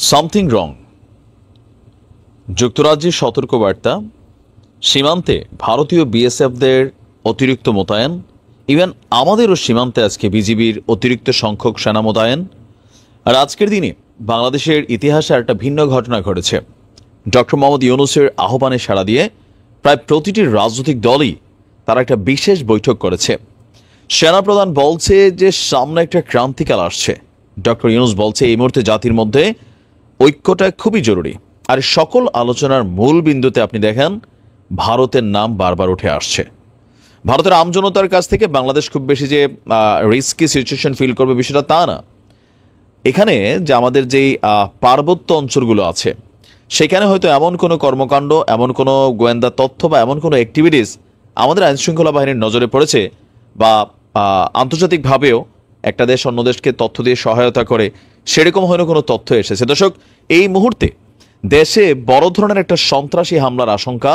Something wrong. যুক্তরাজ্যের সতর্কবার্তা, সীমান্তে ভারতীয় বিএসএফদের অতিরিক্ত মোতায়েন, ইভেন আমাদেরও সীমান্তে আজকে বিজিবির অতিরিক্ত সংখ্যক সেনা মোতায়েন। আর আজকের দিনে বাংলাদেশের ইতিহাসে একটা ভিন্ন ঘটনা ঘটেছে। ডক্টর মোহাম্মদ ইউনূসের আহ্বানে সাড়া দিয়ে প্রায় প্রতিটি রাজনৈতিক দলই তারা একটা বিশেষ বৈঠক করেছে। সেনাপ্রধান বলছে যে সামনে একটা ক্রান্তিকাল আসছে। ডক্টর ইউনূস বলছে এই মুহূর্তে জাতির মধ্যে ঐক্যটা খুবই জরুরি। আর সকল আলোচনার মূল বিন্দুতে আপনি দেখেন ভারতের নাম বারবার উঠে আসছে। ভারতের আমজনতার কাছ থেকে বাংলাদেশ খুব বেশি যে রিস্কি সিচুয়েশন ফিল করবে বিষয়টা তা না। এখানে যে আমাদের যেই পার্বত্য অঞ্চলগুলো আছে সেখানে হয়তো এমন কোনো কর্মকাণ্ড, এমন কোনো গোয়েন্দা তথ্য বা এমন কোনো অ্যাক্টিভিটিস আমাদের আইনশৃঙ্খলা বাহিনীর নজরে পড়েছে বা আন্তর্জাতিকভাবেও একটা দেশ অন্য দেশকে তথ্য দিয়ে সহায়তা করে, সেরকম হয়তো কোনো তথ্য এসেছে। দর্শক, এই মুহূর্তে দেশে বড় ধরনের একটা সন্ত্রাসী হামলার আশঙ্কা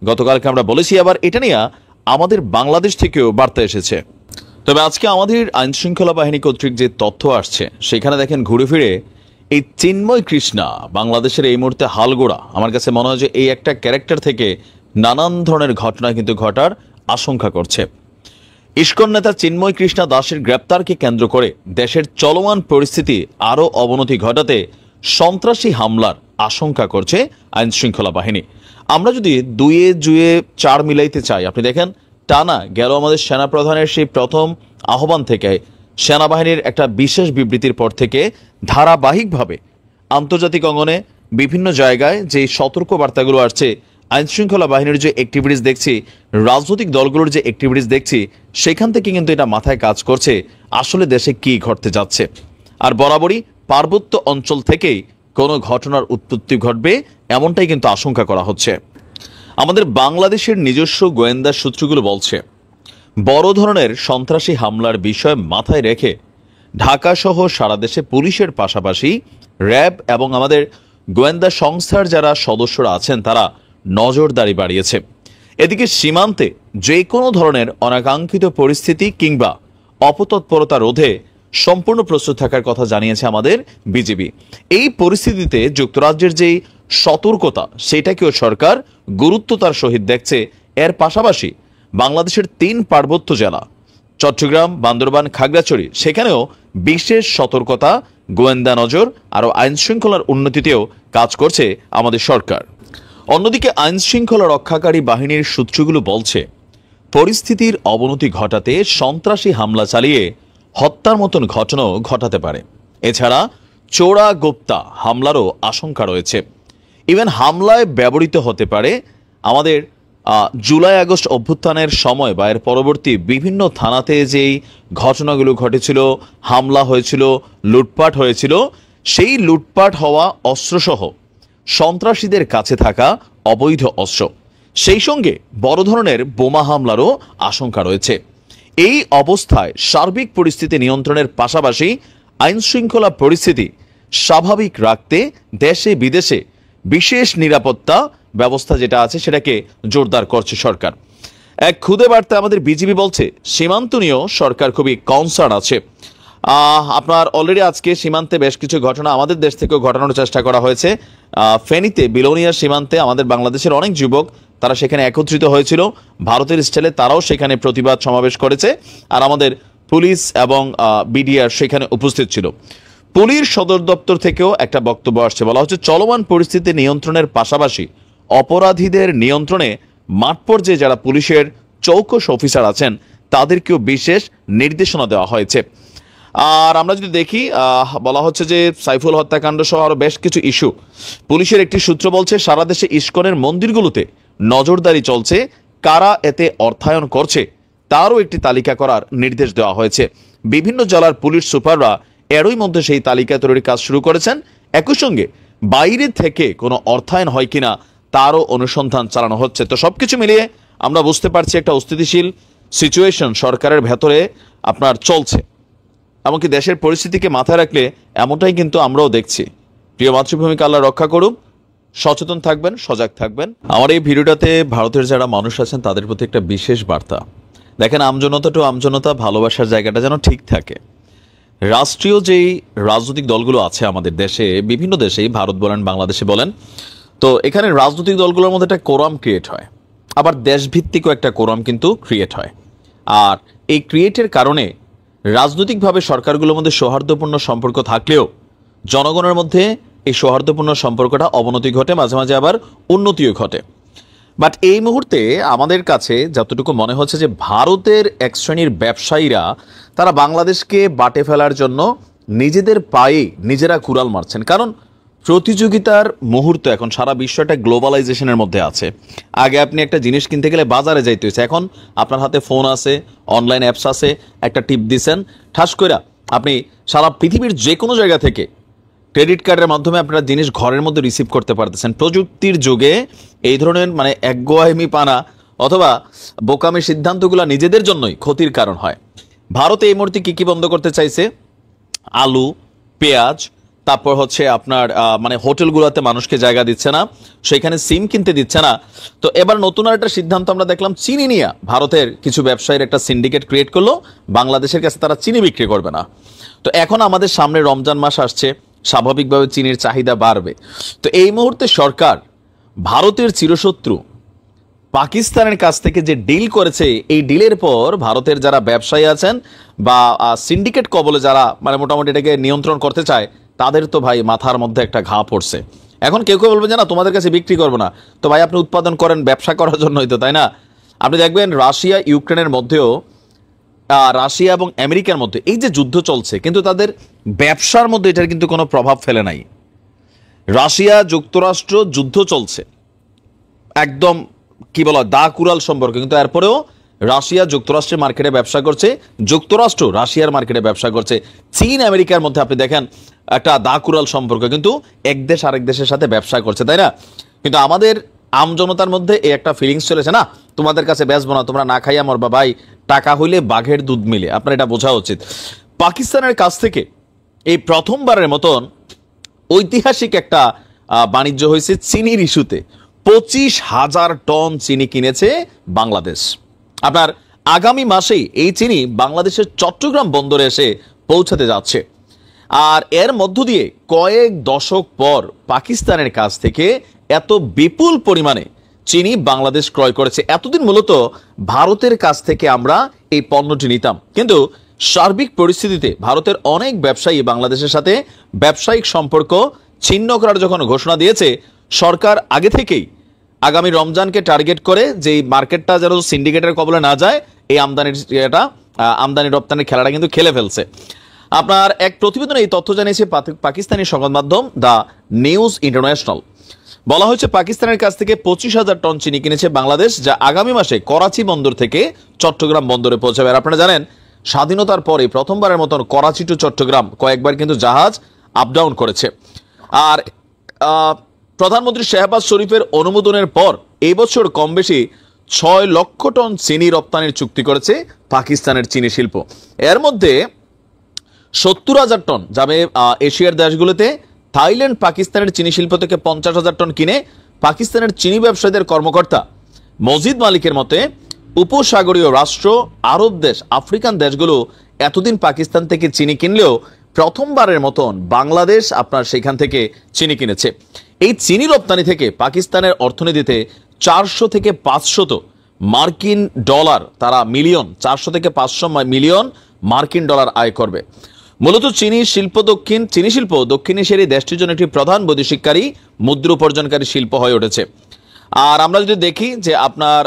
গতকালকে আমরা বলেছি, আবার এটা নিয়ে আমাদের বাংলাদেশ থেকেও বার্তা এসেছে। তবে আজকে আমাদের আইনশৃঙ্খলা বাহিনী কর্তৃক যে তথ্য আসছে সেখানে দেখেন ঘুরে ফিরে এই চিন্ময় কৃষ্ণা বাংলাদেশের এই মুহূর্তে হালগোড়া। আমার কাছে মনে হয় যে এই একটা ক্যারেক্টার থেকে নানান ধরনের ঘটনা কিন্তু ঘটার আশঙ্কা করছে। ইস্কন নেতা চিন্ময় কৃষ্ণা দাসের গ্রেপ্তারকে কেন্দ্র করে দেশের চলমান পরিস্থিতি আরও অবনতি ঘটাতে সন্ত্রাসী হামলার আশঙ্কা করছে আইনশৃঙ্খলা বাহিনী। আমরা যদি দুয়ে জুয়ে চার মিলাইতে চাই, আপনি দেখেন টানা গেল আমাদের সেনাপ্রধানের সেই প্রথম আহ্বান থেকে সেনাবাহিনীর একটা বিশেষ বিবৃতির পর থেকে ধারাবাহিকভাবে আন্তর্জাতিক অঙ্গনে বিভিন্ন জায়গায় যে সতর্ক বার্তাগুলো আসছে, আইনশৃঙ্খলা বাহিনীর যে অ্যাক্টিভিটিস দেখছি, রাজনৈতিক দলগুলোর যে অ্যাক্টিভিটিস দেখছি, সেখান থেকে কিন্তু এটা মাথায় কাজ করছে আসলে দেশে কি ঘটতে যাচ্ছে। আর বরাবরই পার্বত্য অঞ্চল থেকেই কোনো ঘটনার উৎপত্তি ঘটবে এমনটাই কিন্তু আশঙ্কা করা হচ্ছে। আমাদের বাংলাদেশের নিজস্ব গোয়েন্দা সূত্রগুলো বলছে বড় ধরনের সন্ত্রাসী হামলার বিষয় মাথায় রেখে ঢাকা সহ সারা দেশে পুলিশের পাশাপাশি র্যাব এবং আমাদের গোয়েন্দা সংস্থার যারা সদস্যরা আছেন তারা নজরদারি বাড়িয়েছে। এদিকে সীমান্তে যে কোনো ধরনের অনাকাঙ্ক্ষিত পরিস্থিতি কিংবা অপতৎপরতা রোধে সম্পূর্ণ প্রস্তুত থাকার কথা জানিয়েছে আমাদের বিজিবি। এই পরিস্থিতিতে যুক্তরাজ্যের যেই সতর্কতা সেটাকেও সরকার গুরুত্বতার সহিত দেখছে। এর পাশাপাশি বাংলাদেশের 3 পার্বত্য জেলা চট্টগ্রাম, বান্দরবান, খাগড়াছড়ি সেখানেও বিশেষ সতর্কতা, গোয়েন্দা নজর আরও আইনশৃঙ্খলার উন্নতিতেও কাজ করছে আমাদের সরকার। অন্যদিকে আইনশৃঙ্খলা রক্ষাকারী বাহিনীর সূত্রগুলো বলছে পরিস্থিতির অবনতি ঘটাতে সন্ত্রাসী হামলা চালিয়ে হত্যার মতন ঘটনাও ঘটাতে পারে। এছাড়া চোরা গোপ্তা হামলারও আশঙ্কা রয়েছে। ইভেন হামলায় ব্যবহৃত হতে পারে আমাদের জুলাই আগস্ট অভ্যুত্থানের সময় বা এর পরবর্তী বিভিন্ন থানাতে যেই ঘটনাগুলো ঘটেছিল, হামলা হয়েছিল, লুটপাট হয়েছিল, সেই লুটপাট হওয়া অস্ত্রসহ সন্ত্রাসীদের কাছে থাকা অবৈধ অস্ত্র, সেই সঙ্গে বড় ধরনের বোমা হামলারও আশঙ্কা রয়েছে। এই অবস্থায় সার্বিক পরিস্থিতি নিয়ন্ত্রণের পাশাপাশি আইনশৃঙ্খলা পরিস্থিতি স্বাভাবিক রাখতে দেশে বিদেশে বিশেষ নিরাপত্তা ব্যবস্থা যেটা আছে সেটাকে জোরদার করছে সরকার। এক খুদে বার্তা আমাদের বিজিবি বলছে সীমান্ত নিয়েও সরকার খুবই কনসার্ন আছে। আপনার অলরেডি আজকে সীমান্তে বেশ কিছু ঘটনা আমাদের দেশ থেকেও ঘটানোর চেষ্টা করা হয়েছে। ফেনীতে বিলোনিয়ার সীমান্তে আমাদের বাংলাদেশের অনেক যুবক তারা সেখানে একত্রিত হয়েছিল ভারতের স্টাইলে, তারাও সেখানে প্রতিবাদ সমাবেশ করেছে। আর আমাদের পুলিশ এবং বিডিআর সেখানে উপস্থিত ছিল। পুলিশ সদর দপ্তর থেকেও একটা বক্তব্য আসছে, বলা হচ্ছে চলমান পরিস্থিতি নিয়ন্ত্রণের পাশাপাশি অপরাধীদের নিয়ন্ত্রণে মাঠ পর্যায়ে যারা পুলিশের চৌকস অফিসার আছেন তাদেরকেও বিশেষ নির্দেশনা দেওয়া হয়েছে। আর আমরা যদি দেখি বলা হচ্ছে যে সাইফুল হত্যাকাণ্ড সহ আরও বেশ কিছু ইস্যু, পুলিশের একটি সূত্র বলছে সারা দেশে ইস্কনের মন্দিরগুলোতে নজরদারি চলছে, কারা এতে অর্থায়ন করছে তারও একটি তালিকা করার নির্দেশ দেওয়া হয়েছে। বিভিন্ন জেলার পুলিশ সুপাররা এরই মধ্যে সেই তালিকা তৈরির কাজ শুরু করেছেন। একই সঙ্গে বাইরে থেকে কোনো অর্থায়ন হয় কিনা তারও অনুসন্ধান চালানো হচ্ছে। তো সবকিছু মিলিয়ে আমরা বুঝতে পারছি একটা অস্থিতিশীল সিচুয়েশন সরকারের ভেতরে আপনার চলছে। এমনকি দেশের পরিস্থিতিকে মাথায় রাখলে এমনটাই কিন্তু আমরাও দেখছি। প্রিয় মাতৃভূমিকে আল্লাহ রক্ষা করুক, সচেতন থাকবেন, সজাগ থাকবেন। আমার এই ভিডিওটাতে ভারতের যারা মানুষ আছেন তাদের প্রতি একটা বিশেষ বার্তা। দেখেন আমজনতা টু আমজনতা, ভালোবাসার জায়গাটা যেন ঠিক থাকে। রাষ্ট্রীয় যেই রাজনৈতিক দলগুলো আছে আমাদের দেশে, বিভিন্ন দেশেই, ভারত বলেন বাংলাদেশে বলেন, তো এখানে রাজনৈতিক দলগুলোর মধ্যে একটা কোরাম ক্রিয়েট হয়, আবার দেশভিত্তিকও একটা কোরাম কিন্তু ক্রিয়েট হয়। আর এই ক্রিয়েটের কারণে রাজনৈতিকভাবে সরকারগুলোর মধ্যে সৌহার্দ্যপূর্ণ সম্পর্ক থাকলেও জনগণের মধ্যে এই সৌহার্দ্যপূর্ণ সম্পর্কটা অবনতি ঘটে, মাঝে মাঝে আবার উন্নতিও ঘটে। বাট এই মুহূর্তে আমাদের কাছে যতটুকু মনে হচ্ছে যে ভারতের এক শ্রেণীর ব্যবসায়ীরা তারা বাংলাদেশকে বাটে ফেলার জন্য নিজেদের পায়ে নিজেরা কুড়াল মারছেন। কারণ প্রতিযোগিতার মুহূর্ত, এখন সারা বিশ্বটা গ্লোবালাইজেশনের মধ্যে আছে। আগে আপনি একটা জিনিস কিনতে গেলে বাজারে যাইতে হয়েছে, এখন আপনার হাতে ফোন আছে, অনলাইন অ্যাপস আছে, একটা টিপ দিছেন, ঠাস কইরা আপনি সারা পৃথিবীর যে কোনো জায়গা থেকে ক্রেডিট কার্ডের মাধ্যমে আপনারা জিনিস ঘরের মধ্যে রিসিভ করতে পারতেছেন। প্রযুক্তির যুগে এই ধরনের একগোয়ামি পানা অথবা বোকামি সিদ্ধান্তগুলো নিজেদের জন্যই ক্ষতির কারণ হয়। ভারত এই মুহূর্তে কি বন্ধ করতে চাইছে? আলু, পেঁয়াজ, তারপর হচ্ছে আপনার হোটেলগুলোতে মানুষকে জায়গা দিচ্ছে না, সেখানে সিম কিনতে দিচ্ছে না। তো এবার নতুন আর একটা সিদ্ধান্ত আমরা দেখলাম, চিনি নিয়ে ভারতের কিছু ব্যবসায়ীর একটা সিন্ডিকেট ক্রিয়েট করলো, বাংলাদেশের কাছে তারা চিনি বিক্রি করবে না। তো এখন আমাদের সামনে রমজান মাস আসছে, স্বাভাবিকভাবে চিনির চাহিদা বাড়বে। তো এই মুহূর্তে সরকার ভারতের চিরশত্রু পাকিস্তানের কাছ থেকে যে ডিল করেছে, এই ডিলের পর ভারতের যারা ব্যবসায়ী আছেন বা সিন্ডিকেট কবলে যারা মোটামুটি এটাকে নিয়ন্ত্রণ করতে চায়, তাদের তো ভাই মাথার মধ্যে একটা ঘা পড়ছে। এখন কেউ কেউ বলবেন যে না, তোমাদের কাছে বিক্রি করবো না। তো ভাই আপনি উৎপাদন করেন ব্যবসা করার জন্যই তো, তাই না? আপনি দেখবেন রাশিয়া ইউক্রেনের মধ্যেও, রাশিয়া এবং আমেরিকার মধ্যে এই যে যুদ্ধ চলছে, কিন্তু তাদের ব্যবসার মধ্যে এটার কিন্তু কোনো প্রভাব ফেলে নাই। রাশিয়া যুক্তরাষ্ট্র যুদ্ধ চলছে, একদম কি বলা দা কুড়াল সম্পর্ক, কিন্তু এরপরেও রাশিয়া যুক্তরাষ্ট্রের মার্কেটে ব্যবসা করছে, যুক্তরাষ্ট্র রাশিয়ার মার্কেটে ব্যবসা করছে। চীন আমেরিকার মধ্যে আপনি দেখেন একটা দা কুড়াল সম্পর্ক, কিন্তু এক দেশ আরেক দেশের সাথে ব্যবসা করছে, তাই না? কিন্তু আমাদের আমজনতার মধ্যে এই একটা ফিলিংস চলেছে, না তোমাদের কাছে বেচবো না, তোমরা না খাইয়া মরবা। ভাই টাকা হইলে বাঘের দুধ মিলে, আপনার এটা বোঝা উচিত। পাকিস্তানের কাছ থেকে এই প্রথমবারের মতন ঐতিহাসিক একটা বাণিজ্য হয়েছে চিনির ইস্যুতে। 25,000 টন চিনি কিনেছে বাংলাদেশ। আপনার আগামী মাসেই এই চিনি বাংলাদেশের চট্টগ্রাম বন্দরে এসে পৌঁছাতে যাচ্ছে। আর এর মধ্য দিয়ে কয়েক দশক পর পাকিস্তানের কাছ থেকে এত বিপুল পরিমাণে চিনি বাংলাদেশ ক্রয় করেছে। এতদিন মূলত ভারতের কাছ থেকে আমরা এই পণ্যটি নিতাম, কিন্তু সার্বিক পরিস্থিতিতে ভারতের অনেক ব্যবসায়ী বাংলাদেশের সাথে ব্যবসায়িক সম্পর্ক ছিন্ন করার যখন ঘোষণা দিয়েছে, সরকার আগে থেকেই আগামী রমজানকে টার্গেট করে যে মার্কেটটা যেন সিন্ডিকেটের কবলে না যায়, এই আমদানি রপ্তানির খেলাটা কিন্তু খেলে ফেলছে। আপনার এক প্রতিবেদনে এই তথ্য জানিয়েছে পাকিস্তানি সংবাদ মাধ্যম দ্য নিউজ ইন্টারন্যাশনাল। বলা হয়েছে পাকিস্তানের কাছ থেকে 25,000 টন চিনি কিনেছে বাংলাদেশ, যা আগামী মাসে করাচি বন্দর থেকে চট্টগ্রাম বন্দরে পৌঁছাবে। আর আপনারা জানেন স্বাধীনতার পরে প্রথমবারের মতন করাচি টু চট্টগ্রাম কয়েকবার কিন্তু জাহাজ আপ ডাউন করেছে। আর প্রধানমন্ত্রী শাহবাজ শরীফের অনুমোদনের পর এই বছর কম বেশি 6 লক্ষ টন চিনি রপ্তানির চুক্তি করেছে পাকিস্তানের চিনি শিল্প। এর মধ্যে 70,000 টন যাবে এশিয়ার দেশগুলোতে। থাইল্যান্ড পাকিস্তানের চিনি শিল্প থেকে 50,000 টন কিনে পাকিস্তানের চিনি ব্যবসায়ীদের কর্মকর্তা মজিদ মালিকের মতে উপসাগরীয় রাষ্ট্র, আরব দেশ, আফ্রিকান দেশগুলো এতদিন পাকিস্তান থেকে চিনি কিনলেও প্রথমবারের মতন বাংলাদেশ আপনার সেখান থেকে চিনি কিনেছে। এই চিনি রপ্তানি থেকে পাকিস্তানের অর্থনীতিতে 400 থেকে 500 মার্কিন ডলার, তারা মিলিয়ন, 400 থেকে 500 মিলিয়ন মার্কিন ডলার আয় করবে। মূলত চিনি শিল্প দক্ষিণ এশিয়ার এই দেশটির জন্য একটি প্রধান বৈদেশিককারী, মুদ্রা উপার্জনকারী শিল্প হয়ে উঠেছে। আর আমরা যদি দেখি যে আপনার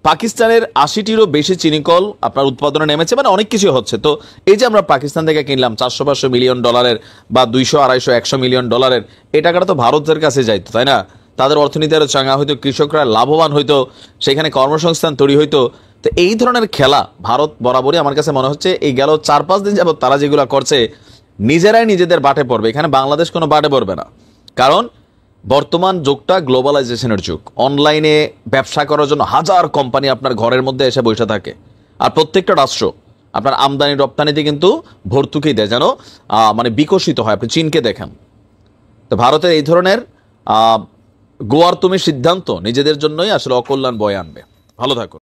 পাকিস্তানের 80টিরও বেশি চিনিকল আপনার উৎপাদনে নেমেছে, অনেক কিছু হচ্ছে। তো এই যে আমরা পাকিস্তান থেকে কিনলাম 400-500 মিলিয়ন ডলারের বা 200-250-100 মিলিয়ন ডলারের, এই টাকাটা তো ভারতের কাছে যাইতো, তাই না? তাদের অর্থনীতি আরো চাঙ্গা হইতো, কৃষকরা লাভবান হইতো, সেখানে কর্মসংস্থান তৈরি হইতো। তো এই ধরনের খেলা ভারত বরাবরই আমার কাছে মনে হচ্ছে এই গেল 4-5 দিন যাবত তারা যেগুলো করছে, নিজেরাই নিজেদের বাটে পড়বে। এখানে বাংলাদেশ কোনো বাটে পড়বে না, কারণ বর্তমান যুগটা গ্লোবালাইজেশনের যুগ। অনলাইনে ব্যবসা করার জন্য হাজার কোম্পানি আপনার ঘরের মধ্যে এসে বসে থাকে। আর প্রত্যেকটা রাষ্ট্র আপনার আমদানি রপ্তানিতে কিন্তু ভর্তুকি দেয়, যেন বিকশিত হয়। আপনি চীনকে দেখেন। তো ভারতের এই ধরনের গোয়ার তুমি সিদ্ধান্ত নিজেদের জন্যই আসলে অকল্যাণ বয়ে আনবে। ভালো থাকুন।